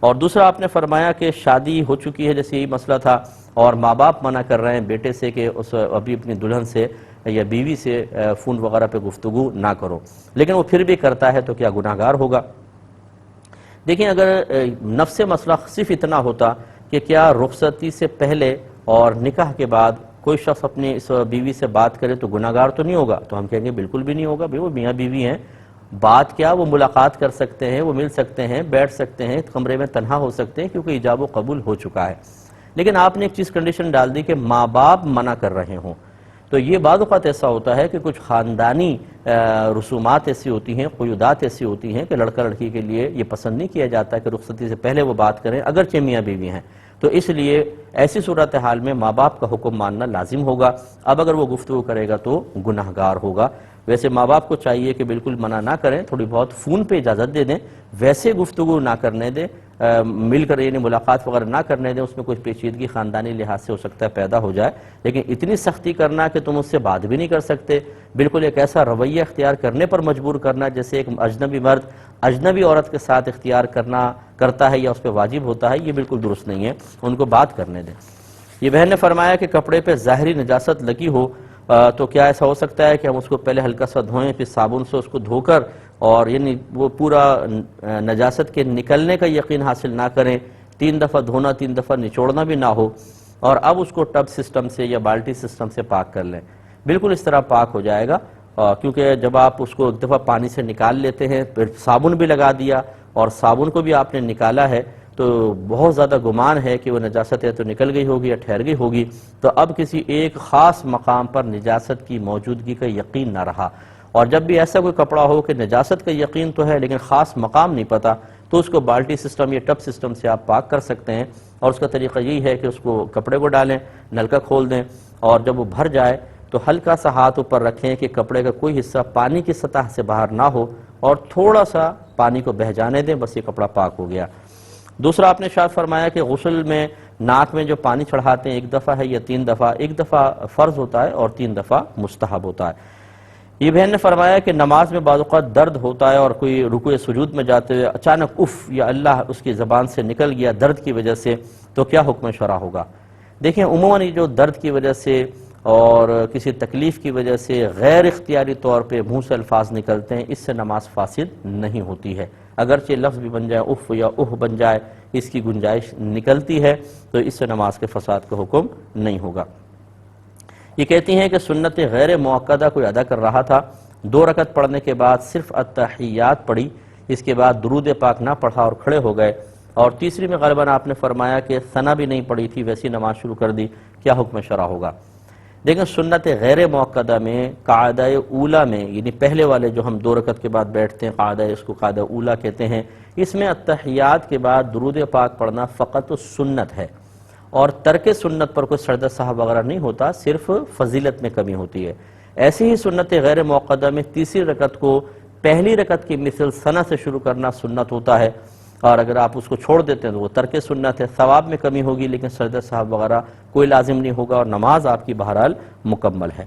اور دوسرا آپ نے فرمایا کہ شادی ہو چکی ہے، جیسے یہی مسئلہ تھا، اور ماں باپ منع کر رہے ہیں بیٹے سے کہ اس ابھی اپنی دلہن سے یا بیوی سے فون وغیرہ پہ گفتگو نہ کرو، لیکن وہ پھر بھی کرتا ہے تو کیا گناہ گار ہوگا؟ دیکھیں، اگر نفس مسئلہ صرف اتنا ہوتا کہ کیا رخصتی سے پہلے اور نکاح کے بعد کوئی شخص اپنی اس بیوی سے بات کرے تو گناہ گار تو نہیں ہوگا، تو ہم کہیں گے بالکل بھی نہیں ہوگا، وہ میاں بیوی ہیں، بات کیا وہ ملاقات کر سکتے ہیں، وہ مل سکتے ہیں، بیٹھ سکتے ہیں، کمرے میں تنہا ہو سکتے ہیں، کیونکہ ایجاب و قبول ہو چکا ہے۔ لیکن آپ نے ایک چیز کنڈیشن ڈال دی کہ ماں باپ منع کر رہے ہوں، تو یہ بعض اوقات ایسا ہوتا ہے کہ کچھ خاندانی رسومات ایسی ہوتی ہیں، قیودات ایسی ہوتی ہیں کہ لڑکا لڑکی کے لیے یہ پسند نہیں کیا جاتا کہ رخصتی سے پہلے وہ بات کریں اگرچہ میاں بیوی ہیں، تو اس لیے ایسی صورتحال میں ماں باپ کا حکم ماننا لازم ہوگا۔ اب اگر وہ گفتگو کرے گا تو گناہ گار ہوگا۔ ویسے ماں باپ کو چاہیے کہ بالکل منع نہ کریں، تھوڑی بہت فون پہ اجازت دے دیں، ویسے گفتگو نہ کرنے دیں، مل کر یعنی ملاقات وغیرہ نہ کرنے دیں، اس میں کوئی پیچیدگی خاندانی لحاظ سے ہو سکتا ہے پیدا ہو جائے، لیکن اتنی سختی کرنا کہ تم اس سے بات بھی نہیں کر سکتے، بالکل ایک ایسا رویہ اختیار کرنے پر مجبور کرنا جیسے ایک اجنبی مرد اجنبی عورت کے ساتھ اختیار کرتا ہے یا اس پہ واجب ہوتا ہے، یہ بالکل درست نہیں ہے، ان کو بات کرنے دیں۔ یہ بہن نے فرمایا کہ کپڑے پہ ظاہری نجاست لگی ہو تو کیا ایسا ہو سکتا ہے کہ ہم اس کو پہلے ہلکا سا دھوئیں، پھر صابن سے اس کو دھو کر اور یعنی وہ پورا نجاست کے نکلنے کا یقین حاصل نہ کریں، 3 دفعہ دھونا 3 دفعہ نچوڑنا بھی نہ ہو، اور اب اس کو ٹب سسٹم سے یا بالٹی سسٹم سے پاک کر لیں؟ بالکل اس طرح پاک ہو جائے گا، کیونکہ جب آپ اس کو ایک دفعہ پانی سے نکال لیتے ہیں، پھر صابن بھی لگا دیا اور صابن کو بھی آپ نے نکالا ہے، تو بہت زیادہ گمان ہے کہ وہ نجاست ہے تو نکل گئی ہوگی یا ٹھہر گئی ہوگی، تو اب کسی ایک خاص مقام پر نجاست کی موجودگی کا یقین نہ رہا۔ اور جب بھی ایسا کوئی کپڑا ہو کہ نجاست کا یقین تو ہے لیکن خاص مقام نہیں پتا، تو اس کو بالٹی سسٹم یا ٹب سسٹم سے آپ پاک کر سکتے ہیں، اور اس کا طریقہ یہی ہے کہ اس کو کپڑے کو ڈالیں، نلکا کھول دیں، اور جب وہ بھر جائے تو ہلکا سا ہاتھ اوپر رکھیں کہ کپڑے کا کوئی حصہ پانی کی سطح سے باہر نہ ہو، اور تھوڑا سا پانی کو بہہ جانے دیں، بس یہ کپڑا پاک ہو گیا۔ دوسرا آپ نے ارشاد فرمایا کہ غسل میں ناک میں جو پانی چڑھاتے ہیں 1 دفعہ ہے یا 3 دفعہ؟ 1 دفعہ فرض ہوتا ہے اور 3 دفعہ مستحب ہوتا ہے۔ یہ بہن نے فرمایا کہ نماز میں بعض اوقات درد ہوتا ہے اور کوئی رکوع سجود میں جاتے ہوئے اچانک اف یا اللہ اس کی زبان سے نکل گیا درد کی وجہ سے، تو کیا حکم شرع ہوگا؟ دیکھیں، عموماً جو درد کی وجہ سے اور کسی تکلیف کی وجہ سے غیر اختیاری طور پہ منہ سے الفاظ نکلتے ہیں، اس سے نماز فاسد نہیں ہوتی ہے، اگرچہ لفظ بھی بن جائے، اف یا اوہ بن جائے، اس کی گنجائش نکلتی ہے، تو اس سے نماز کے فساد کا حکم نہیں ہوگا۔ یہ کہتی ہیں کہ سنت غیر موقدہ کوئی ادا کر رہا تھا، 2 رکعت پڑھنے کے بعد صرف التحیات پڑھی، اس کے بعد درود پاک نہ پڑھا اور کھڑے ہو گئے، اور تیسری میں غالباً آپ نے فرمایا کہ ثنا بھی نہیں پڑھی تھی، ویسی نماز شروع کر دی، کیا حکم شرع ہوگا؟ دیکھیں، سنت غیر موقدہ میں قاعدہ اولا میں، یعنی پہلے والے جو ہم 2 رکعت کے بعد بیٹھتے ہیں قاعدہ، اس کو قاعدہ اولا کہتے ہیں، اس میں التحیات کے بعد درود پاک پڑھنا فقط سنت ہے، اور ترک سنت پر کوئی سجدہ صاحب وغیرہ نہیں ہوتا، صرف فضیلت میں کمی ہوتی ہے۔ ایسی ہی سنت غیر موقدہ میں تیسری رکعت کو پہلی رکعت کی مثل ثنا سے شروع کرنا سنت ہوتا ہے، اور اگر آپ اس کو چھوڑ دیتے ہیں تو وہ ترک سنت ہے، ثواب میں کمی ہوگی لیکن سجدہ صاحب وغیرہ کوئی لازم نہیں ہوگا، اور نماز آپ کی بہرحال مکمل ہے۔